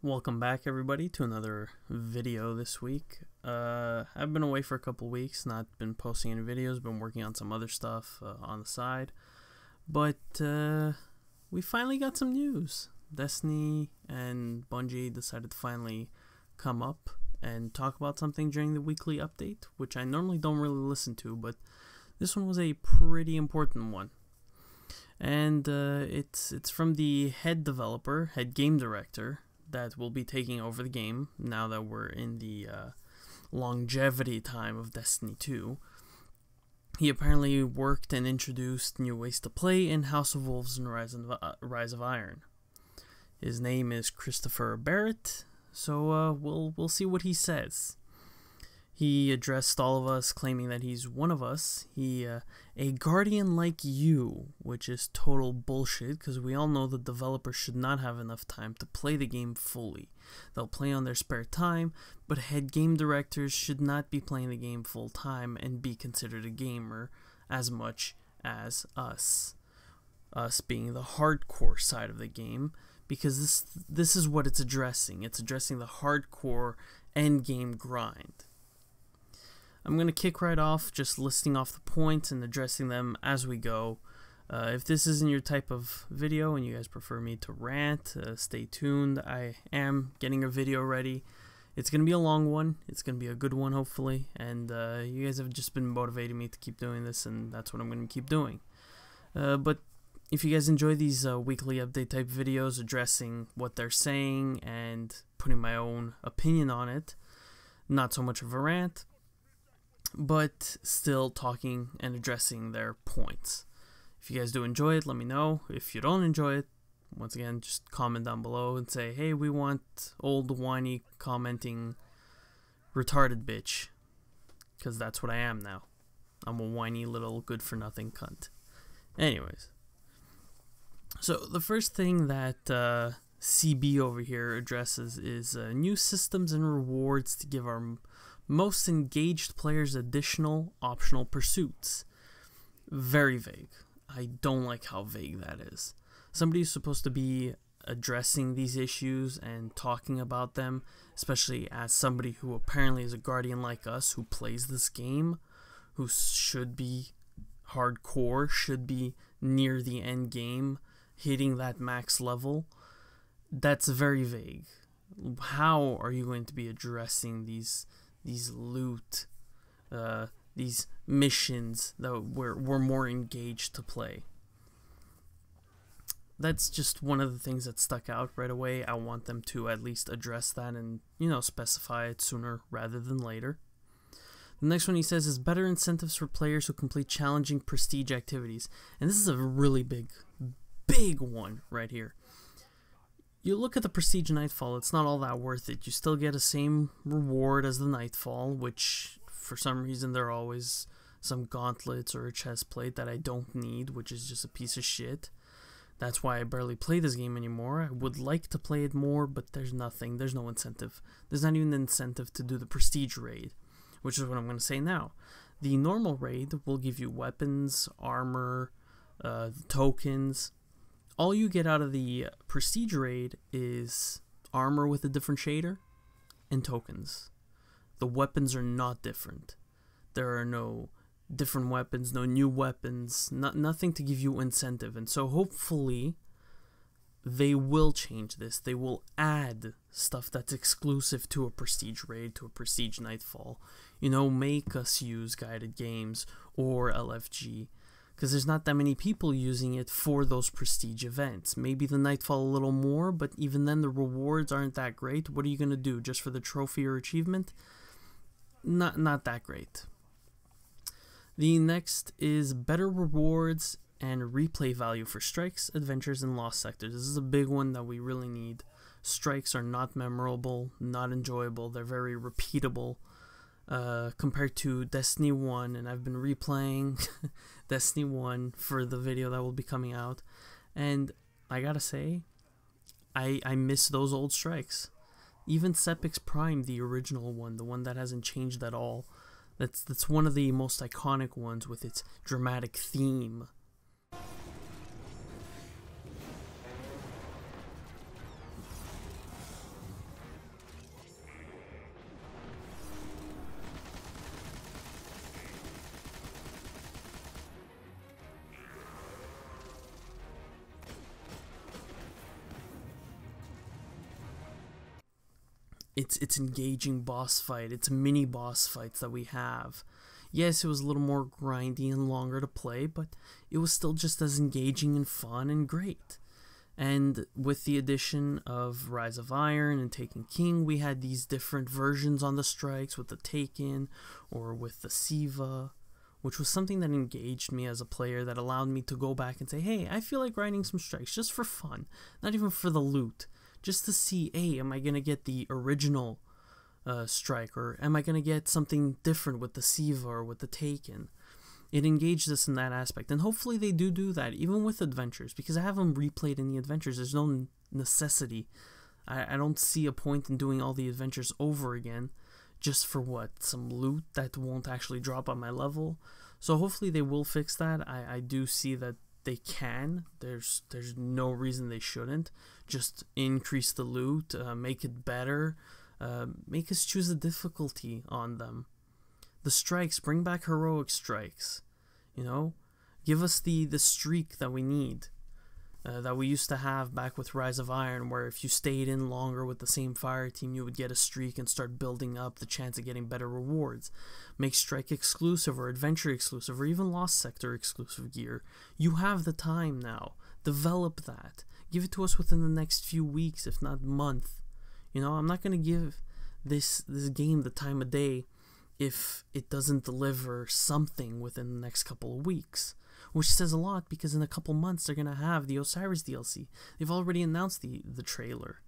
Welcome back everybody to another video this week. I've been away for a couple weeks, not been posting any videos, been working on some other stuff on the side. But we finally got some news. Destiny and Bungie decided to finally come up and talk about something during the weekly update, which I normally don't really listen to, but this one was a pretty important one. And it's from the head game director, that will be taking over the game now that we're in the longevity time of Destiny 2. He apparently worked and introduced new ways to play in House of Wolves and Rise of Iron. His name is Christopher Barrett, so we'll see what he says. He addressed all of us, claiming that he's one of us. A guardian like you, which is total bullshit, because we all know the developers should not have enough time to play the game fully. They'll play on their spare time, but head game directors should not be playing the game full time and be considered a gamer as much as us. Us being the hardcore side of the game, because this is what it's addressing. It's addressing the hardcore end game grind. I'm going to kick right off, just listing off the points and addressing them as we go. If this isn't your type of video and you guys prefer me to rant, stay tuned. I am getting a video ready. It's going to be a long one. It's going to be a good one, hopefully. And you guys have just been motivating me to keep doing this, and that's what I'm going to keep doing. But if you guys enjoy these weekly update type videos addressing what they're saying and putting my own opinion on it, not so much of a rant, but still talking and addressing their points. If you guys do enjoy it, let me know. If you don't enjoy it, once again, just comment down below and say, hey, we want old whiny commenting retarded bitch, because that's what I am now. I'm a whiny little good for nothing cunt. Anyways, so the first thing that CB over here addresses is new systems and rewards to give our most engaged players additional optional pursuits. Very vague. I don't like how vague that is. Somebody who's supposed to be addressing these issues and talking about them, especially as somebody who apparently is a guardian like us who plays this game, who should be hardcore, should be near the end game, hitting that max level, that's very vague. How are you going to be addressing these loot, these missions that we're more engaged to play? That's just one of the things that stuck out right away. I want them to at least address that and, specify it sooner rather than later. The next one he says is better incentives for players who complete challenging prestige activities. And this is a really big one right here. You look at the Prestige Nightfall, it's not all that worth it. You still get the same reward as the Nightfall, which for some reason there are always some gauntlets or a chest plate that I don't need, which is just a piece of shit. That's why I barely play this game anymore. I would like to play it more, but there's nothing. There's no incentive. There's not even an incentive to do the Prestige raid, which is what I'm going to say now. The normal raid will give you weapons, armor, tokens. All you get out of the Prestige raid is armor with a different shader and tokens. The weapons are not different. There are no different weapons, no new weapons, nothing to give you incentive. And so hopefully they will change this. They will add stuff that's exclusive to a Prestige raid, to a Prestige Nightfall. Make us use guided games or LFG. Because there's not that many people using it for those prestige events. Maybe the Nightfall a little more, but even then the rewards aren't that great. What are you going to do, just for the trophy or achievement? Not that great. The next is better rewards and replay value for strikes, adventures, and lost sectors. This is a big one that we really need. Strikes are not memorable, not enjoyable, they're very repeatable. Compared to Destiny 1, and I've been replaying Destiny 1 for the video that will be coming out, and I gotta say, I miss those old strikes. Even Sepix Prime, the original one, the one that hasn't changed at all, that's one of the most iconic ones with its dramatic theme. it's engaging boss fight, it's mini boss fights that we have. Yes, it was a little more grindy and longer to play, but it was still just as engaging and fun and great. And with the addition of Rise of Iron and Taken King, we had these different versions on the strikes with the Taken or with the Siva, which was something that engaged me as a player, that allowed me to go back and say, hey, I feel like grinding some strikes just for fun, not even for the loot, just to see, hey, am I going to get the original strike, or am I going to get something different with the Siva or with the Taken? It engaged us in that aspect, and hopefully they do that, even with adventures, because I haven't replayed any adventures. There's no necessity. I don't see a point in doing all the adventures over again, just for what? Some loot that won't actually drop on my level. So hopefully they will fix that. I do see that they can. There's no reason they shouldn't. Just increase the loot, make it better, make us choose a difficulty on them. The strikes, bring back heroic strikes, you know, give us the streak that we need, that we used to have back with Rise of Iron, where if you stayed in longer with the same fire team, you would get a streak and start building up the chance of getting better rewards. Make strike exclusive or adventure exclusive or even Lost Sector exclusive gear. You have the time now. Develop that. Give it to us within the next few weeks, if not month. You know, I'm not going to give this game the time of day if it doesn't deliver something within the next couple of weeks. Which says a lot, because in a couple months they're going to have the Osiris DLC. They've already announced the trailer.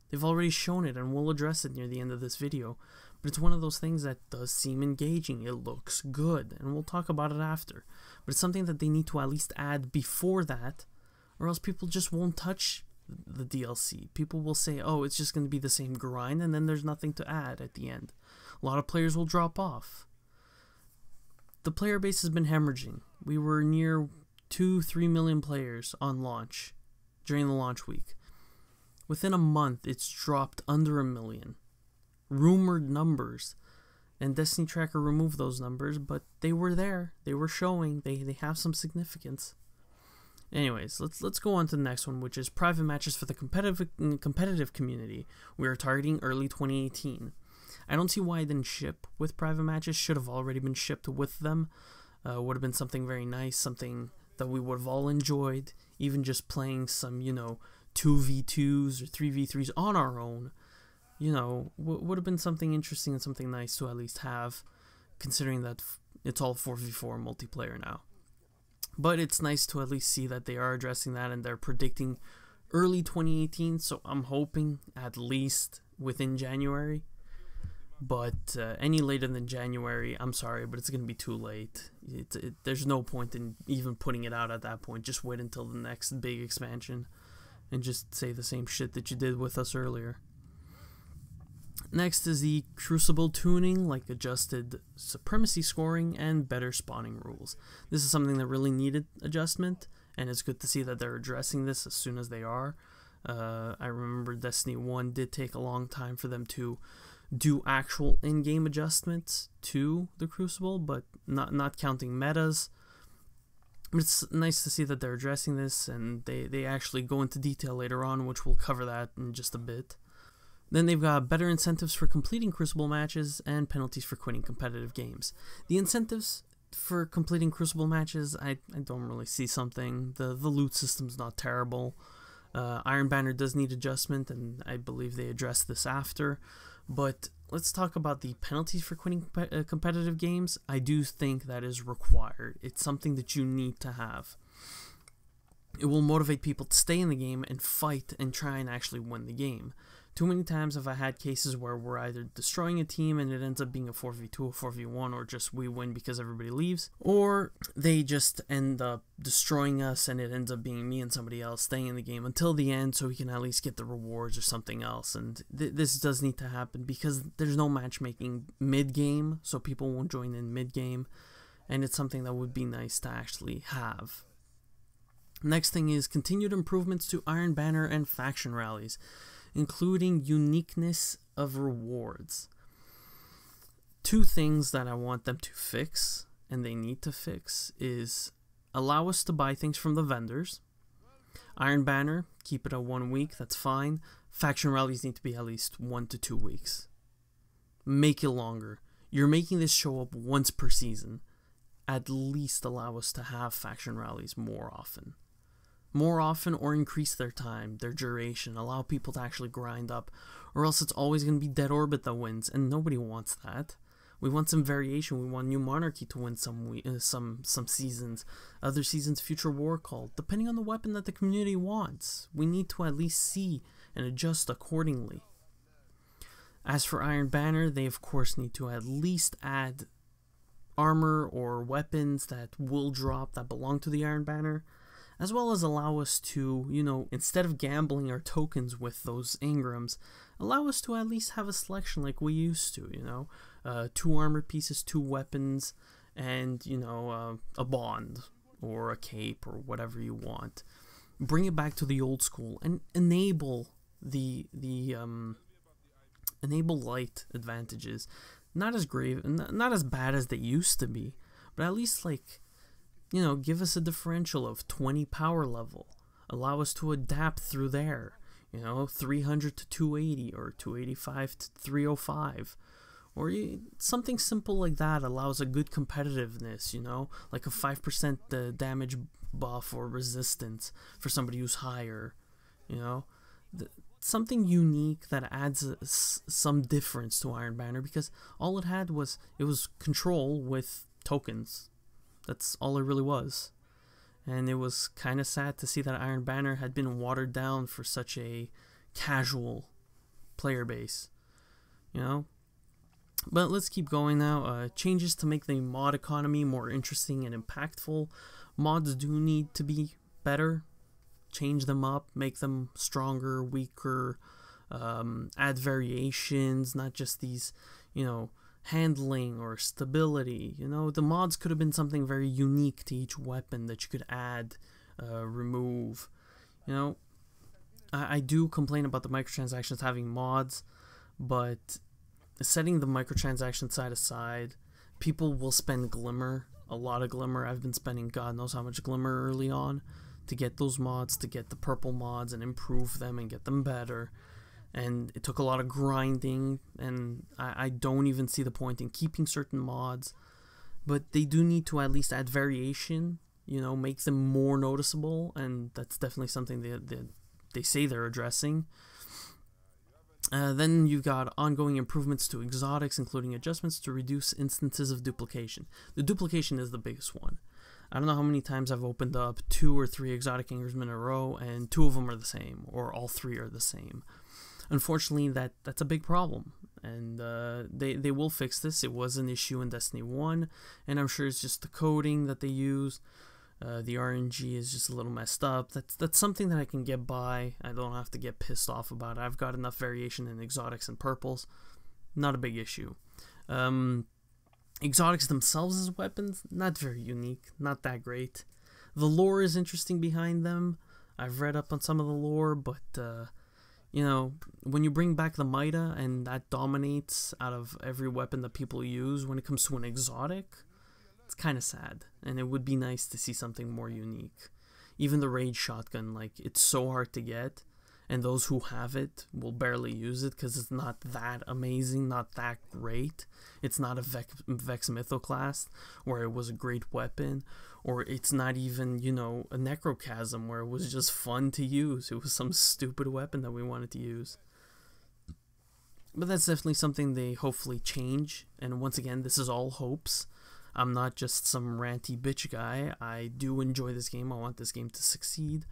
They've already shown it, and we'll address it near the end of this video. But it's one of those things that does seem engaging. It looks good, and we'll talk about it after. But it's something that they need to at least add before that, or else people just won't touch the DLC. People will say, oh, it's just going to be the same grind, and then there's nothing to add at the end. A lot of players will drop off. The player base has been hemorrhaging. We were near 2-3 million players on launch, during the launch week. Within a month, it's dropped under 1 million. Rumored numbers. And Destiny Tracker removed those numbers, but they were there. They were showing. They have some significance. Anyways, let's go on to the next one, which is private matches for the competitive community. We are targeting early 2018. I don't see why it didn't ship with private matches. Should have already been shipped with them. Would have been something very nice, something that we would have all enjoyed. Even just playing some, you know, 2v2s or 3v3s on our own, you know, would have been something interesting and something nice to at least have, considering that it's all 4v4 multiplayer now. But it's nice to at least see that they are addressing that, and they're predicting early 2018, so I'm hoping at least within January. But any later than January, I'm sorry, but it's going to be too late. There's no point in even putting it out at that point. Just wait until the next big expansion and just say the same shit that you did with us earlier. Next is the Crucible Tuning, like adjusted supremacy scoring and better spawning rules. This is something that really needed adjustment, and it's good to see that they're addressing this as soon as they are. I remember Destiny 1 did take a long time for them to do actual in-game adjustments to the Crucible, but not counting metas. It's nice to see that they're addressing this, and they actually go into detail later on, which we'll cover that in just a bit. Then they've got better incentives for completing Crucible matches and penalties for quitting competitive games. The incentives for completing Crucible matches, I don't really see something. The loot system's not terrible. Iron Banner does need adjustment, and I believe they addressed this after. But let's talk about the penalties for quitting competitive games. I do think that is required. It's something that you need to have. It will motivate people to stay in the game and fight and try and actually win the game. Too many times have I had cases where we're either destroying a team and it ends up being a 4v2 or 4v1, or just we win because everybody leaves, or they just end up destroying us and it ends up being me and somebody else staying in the game until the end so we can at least get the rewards or something else. And this does need to happen because there's no matchmaking mid-game, so people won't join in mid-game, and it's something that would be nice to actually have. Next thing is continued improvements to Iron Banner and faction rallies, including uniqueness of rewards. Two things that I want them to fix, and they need to fix, is allow us to buy things from the vendors, Iron Banner, keep it at 1 week, that's fine. Faction rallies need to be at least 1 to 2 weeks. Make it longer. You're making this show up once per season. At least allow us to have faction rallies more often. More often, or increase their time, their duration, allow people to actually grind up, or else it's always going to be Dead Orbit that wins, and nobody wants that. We want some variation. We want New Monarchy to win some seasons. Other seasons, Future War Call, depending on the weapon that the community wants. We need to at least see and adjust accordingly. As for Iron Banner, they of course need to at least add armor or weapons that will drop that belong to the Iron Banner, as well as allow us to, you know, instead of gambling our tokens with those Ingrams, allow us to at least have a selection like we used to, you know, 2 armor pieces, 2 weapons, and, you know, a bond or a cape or whatever you want. Bring it back to the old school and enable enable light advantages. Not as grave, not as bad as they used to be, but at least, like, you know, give us a differential of 20 power level. Allow us to adapt through there. You know, 300 to 280 or 285 to 305. Or something simple like that allows a good competitiveness, you know, like a 5% damage buff or resistance for somebody who's higher, you know. Something unique that adds some difference to Iron Banner, because all it had was, it was control with tokens. That's all it really was. And it was kind of sad to see that Iron Banner had been watered down for such a casual player base, you know. But let's keep going now. Changes to make the mod economy more interesting and impactful. Mods do need to be better. Change them up, make them stronger, weaker, add variations, not just these, you know, handling or stability. You know, the mods could have been something very unique to each weapon that you could add, remove. You know, I do complain about the microtransactions having mods, but setting the microtransaction side aside, people will spend Glimmer, a lot of Glimmer. I've been spending God knows how much Glimmer early on to get those mods, to get the purple mods and improve them and get them better. And it took a lot of grinding, and I don't even see the point in keeping certain mods. But they do need to at least add variation, you know, make them more noticeable, and that's definitely something they say they're addressing. Then you've got ongoing improvements to exotics, including adjustments to reduce instances of duplication. The duplication is the biggest one. I don't know how many times I've opened up 2 or 3 exotic Ingrams in a row, and 2 of them are the same, or all 3 are the same. Unfortunately, that's a big problem, and they will fix this. It was an issue in Destiny 1, and I'm sure it's just the coding that they use. The RNG is just a little messed up. That's something that I can get by. I don't have to get pissed off about it. I've got enough variation in exotics and purples. Not a big issue. Exotics themselves as weapons, not very unique, not that great. The lore is interesting behind them. I've read up on some of the lore, but you know, when you bring back the Mida and that dominates out of every weapon that people use when it comes to an exotic, it's kind of sad, and it would be nice to see something more unique. Even the Rage Shotgun, like, it's so hard to get, and those who have it will barely use it because it's not that amazing, not that great. It's not a Vex Mythoclast where it was a great weapon, or it's not even, you know, a Necrochasm where it was just fun to use. It was some stupid weapon that we wanted to use. But that's definitely something they hopefully change, and once again, this is all hopes. I'm not just some ranty bitch guy. I do enjoy this game. I want this game to succeed.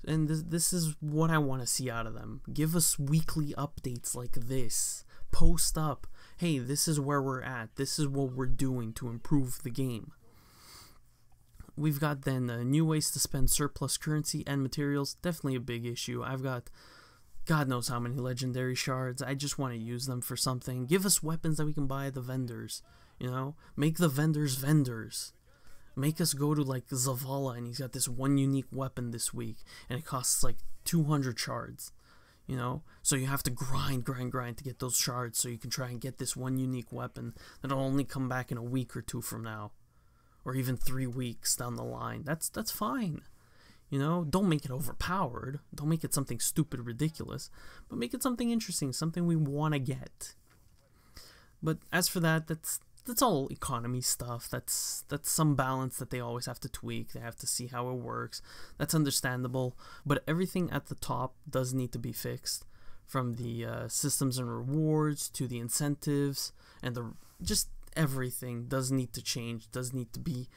And this is what I want to see out of them. Give us weekly updates like this. Post up. Hey, this is where we're at. This is what we're doing to improve the game. We've got then new ways to spend surplus currency and materials. Definitely a big issue. I've got God knows how many legendary shards. I just want to use them for something. Give us weapons that we can buy at the vendors. You know? Make the vendors vendors. Make us go to, like, Zavala, and he's got this one unique weapon this week, and it costs, like, 200 shards, you know? So you have to grind to get those shards so you can try and get this one unique weapon that'll only come back in a week or 2 from now, or even 3 weeks down the line. That's fine, You know, don't make it overpowered. Don't make it something stupid, ridiculous, but make it something interesting, something we want to get. But as for that, that's all economy stuff. That's some balance that they always have to tweak. They have to see how it works. That's understandable. But everything at the top does need to be fixed, from the systems and rewards to the incentives, and just everything does need to change. Does need to be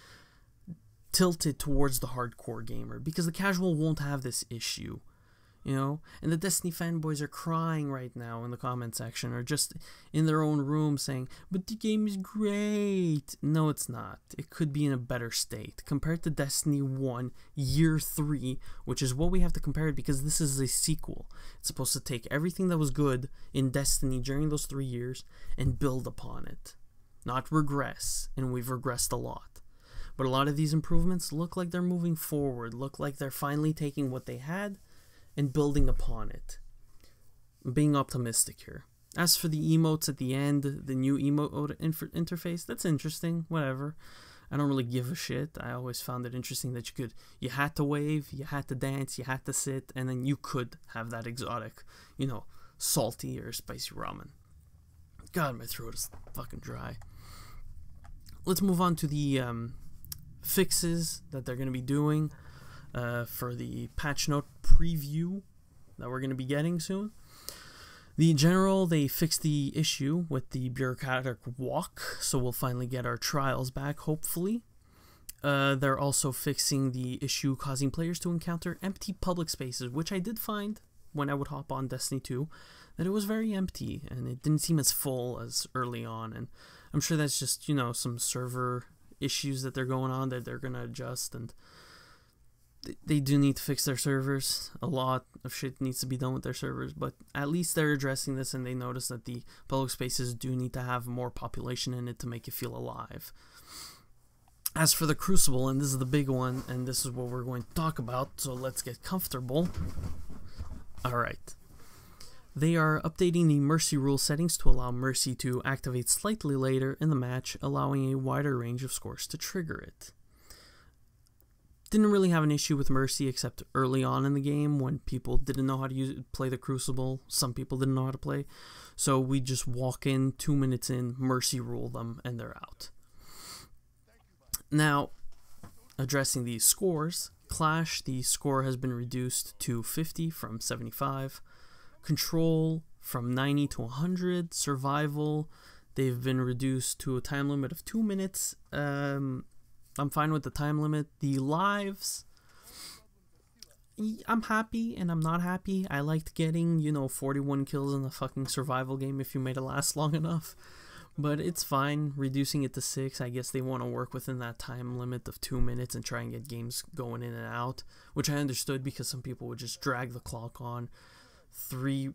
tilted towards the hardcore gamer, because the casual won't have this issue, you know. And the Destiny fanboys are crying right now in the comment section, or just in their own room saying, but the game is great. No, it's not. It could be in a better state compared to Destiny 1 Year 3, which is what we have to compare it, because this is a sequel. It's supposed to take everything that was good in Destiny during those 3 years and build upon it, not regress. And we've regressed a lot. But a lot of these improvements look like they're moving forward, look like they're finally taking what they had and building upon it. I'm being optimistic here. As for the emotes at the end, the new emote interface, that's interesting, whatever. I don't really give a shit. I always found it interesting that you had to wave, you had to dance, you had to sit, and then you could have that exotic, you know, salty or spicy ramen. God, my throat is fucking dry. Let's move on to the fixes that they're going to be doing for the patch note preview that we're going to be getting soon. In general, they fixed the issue with the bureaucratic walk, so we'll finally get our trials back, hopefully. They're also fixing the issue causing players to encounter empty public spaces, which I did find when I would hop on Destiny 2, that it was very empty, and it didn't seem as full as early on, and I'm sure that's just, you know, some server issues that they're going on that they're going to adjust, and they do need to fix their servers. A lot of shit needs to be done with their servers, but at least they're addressing this, and they notice that the public spaces do need to have more population in it to make it feel alive. As for the Crucible, and this is the big one, and this is what we're going to talk about, so let's get comfortable. Alright. They are updating the Mercy rule settings to allow Mercy to activate slightly later in the match, allowing a wider range of scores to trigger it. Didn't really have an issue with Mercy except early on in the game when people didn't know how to play the Crucible. Some people didn't know how to play. So we just walk in, 2 minutes in, Mercy rule them, and they're out. Now, addressing these scores, Clash, the score has been reduced to 50 from 75. Control from 90 to 100. Survival, they've been reduced to a time limit of 2 minutes. I'm fine with the time limit. The lives, I'm happy and I'm not happy. I liked getting, you know, 41 kills in the fucking survival game if you made it last long enough. But it's fine reducing it to 6. I guess they want to work within that time limit of 2 minutes and try and get games going in and out, which I understood because some people would just drag the clock on. Three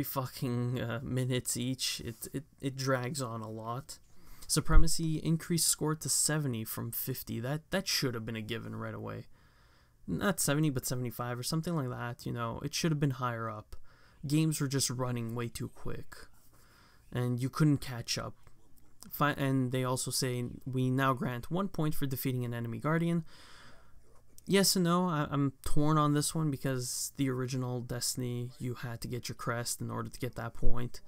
fucking minutes each. It drags on a lot. Supremacy increased score to 70 from 50. That should have been a given right away. Not 70, but 75 or something like that. You know, it should have been higher up. Games were just running way too quick, and you couldn't catch up. And they also say we now grant 1 point for defeating an enemy guardian. Yes and no. I'm torn on this one because the original Destiny, you had to get your crest in order to get that point.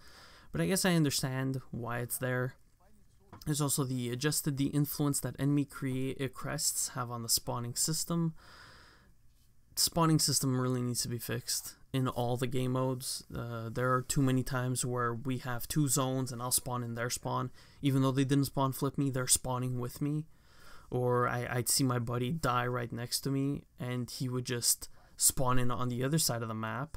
But I guess I understand why it's there. There's also the adjusted the influence that enemy crests have on the spawning system. Spawning system really needs to be fixed in all the game modes. There are too many times where we have 2 zones and I'll spawn in their spawn. Even though they didn't spawn flip me, they're spawning with me. Or I'd see my buddy die right next to me, and he would just spawn in on the other side of the map,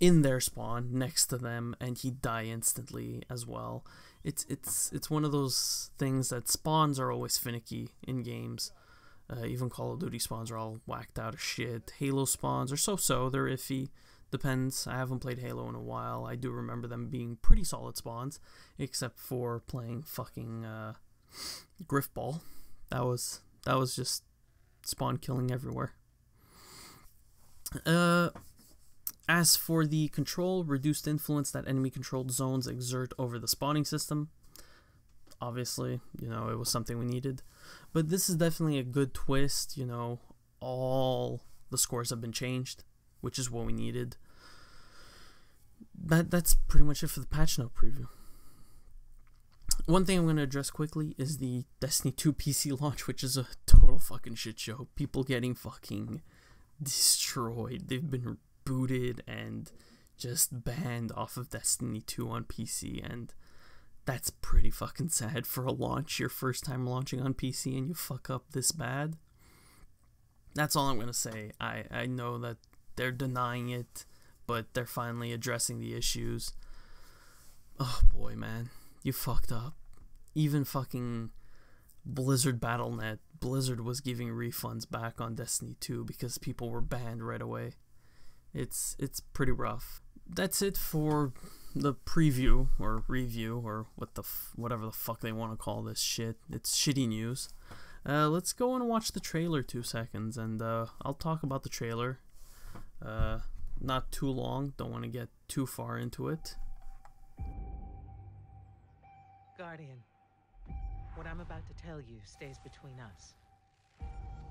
in their spawn, next to them, and he'd die instantly as well. It's one of those things that spawns are always finicky in games. Even Call of Duty spawns are all whacked out of shit. Halo spawns are so-so, they're iffy. Depends. I haven't played Halo in a while. I do remember them being pretty solid spawns, except for playing fucking Griffball. That was just spawn killing everywhere. As for the control, reduced influence that enemy controlled zones exert over the spawning system. Obviously, you know, it was something we needed. But this is definitely a good twist, you know. all the scores have been changed, which is what we needed. That's pretty much it for the patch note preview. One thing I'm going to address quickly is the Destiny 2 PC launch, which is a total fucking shit show. People getting fucking destroyed. They've been booted and just banned off of Destiny 2 on PC, and that's pretty fucking sad for a launch. Your first time launching on PC and you fuck up this bad. That's all I'm going to say. I know that they're denying it, but they're finally addressing the issues. Oh boy, man. You fucked up. Even fucking Blizzard Battle.net, Blizzard was giving refunds back on Destiny 2 because people were banned right away. It's pretty rough. That's it for the preview or review or whatever the fuck they want to call this shit. It's shitty news. Let's go and watch the trailer 2 seconds, and I'll talk about the trailer. Not too long. Don't want to get too far into it. Guardian, what I'm about to tell you stays between us.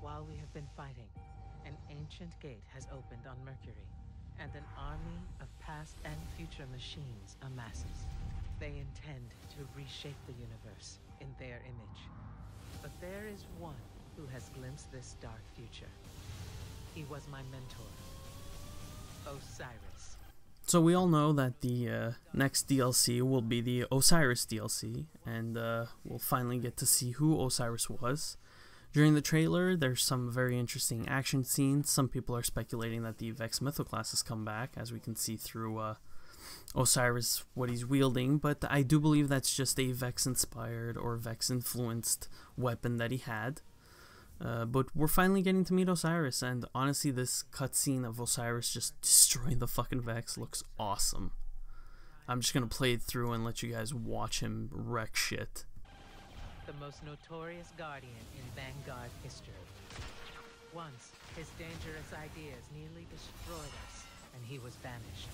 While we have been fighting, an ancient gate has opened on Mercury, and an army of past and future machines amasses. They intend to reshape the universe in their image. But there is one who has glimpsed this dark future. He was my mentor, Osiris. So we all know that the next DLC will be the Osiris DLC, and we'll finally get to see who Osiris was. During the trailer, there's some very interesting action scenes. Some people are speculating that the Vex Mythoclast has come back, as we can see through Osiris, what he's wielding, but I do believe that's just a Vex-inspired or Vex-influenced weapon that he had. But we're finally getting to meet Osiris, and honestly, this cutscene of Osiris just destroying the fucking Vex looks awesome. I'm just gonna play it through and let you guys watch him wreck shit. The most notorious Guardian in Vanguard history. Once, his dangerous ideas nearly destroyed us, and he was banished.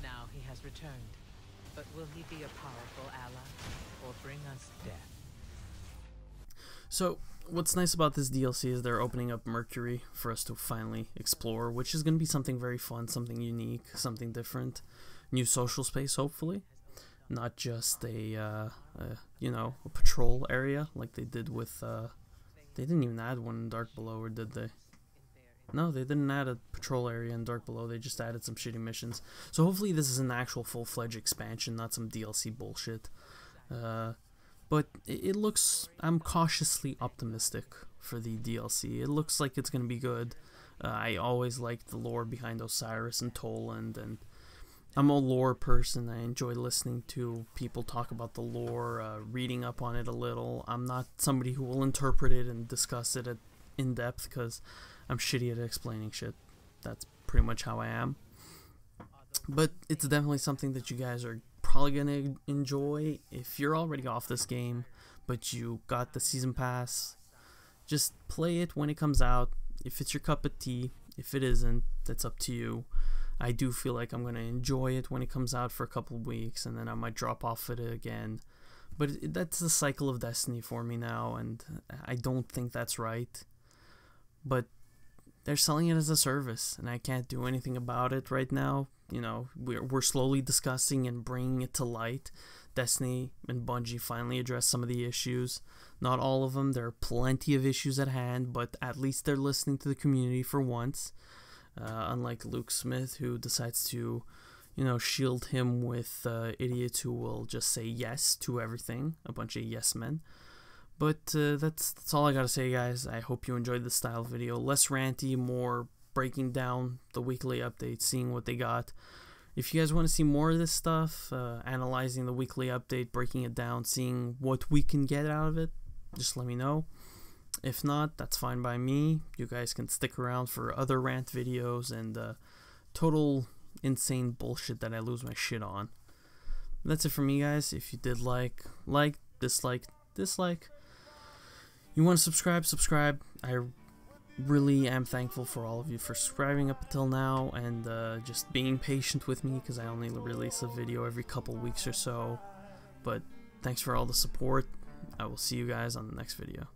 Now he has returned, but will he be a powerful ally, or bring us death? So, what's nice about this DLC is they're opening up Mercury for us to finally explore, which is going to be something very fun, something unique, something different. New social space, hopefully. Not just a patrol area like they did with, they didn't even add one in Dark Below, or did they? No, they didn't add a patrol area in Dark Below, they just added some shitty missions. So hopefully this is an actual full-fledged expansion, not some DLC bullshit. But it looks, I'm cautiously optimistic for the DLC. It looks like it's going to be good. I always liked the lore behind Osiris and Toland, and I'm a lore person. I enjoy listening to people talk about the lore, reading up on it a little. I'm not somebody who will interpret it and discuss it in depth because I'm shitty at explaining shit. That's pretty much how I am. But it's definitely something that you guys are probably gonna enjoy. If you're already off this game but you got the season pass, just play it when it comes out. If it's your cup of tea, if it isn't, that's up to you. I do feel like I'm gonna enjoy it when it comes out for a couple of weeks, and then I might drop off it again. But that's the cycle of Destiny for me now, and I don't think that's right. But they're selling it as a service, and I can't do anything about it right now. You know, we're slowly discussing and bringing it to light. Destiny and Bungie finally addressed some of the issues. Not all of them. There are plenty of issues at hand, but at least they're listening to the community for once. Unlike Luke Smith, who decides to, shield him with idiots who will just say yes to everything. A bunch of yes men. But that's all I gotta say, guys. I hope you enjoyed this style video. Less ranty, more breaking down the weekly updates, seeing what they got. If you guys want to see more of this stuff, analyzing the weekly update, breaking it down, seeing what we can get out of it, just let me know. If not, that's fine by me. You guys can stick around for other rant videos and total insane bullshit that I lose my shit on. That's it for me, guys. If you did like, dislike. You want to subscribe. I really am thankful for all of you for subscribing up until now, and just being patient with me because I only release a video every couple weeks or so. But thanks for all the support. I will see you guys on the next video.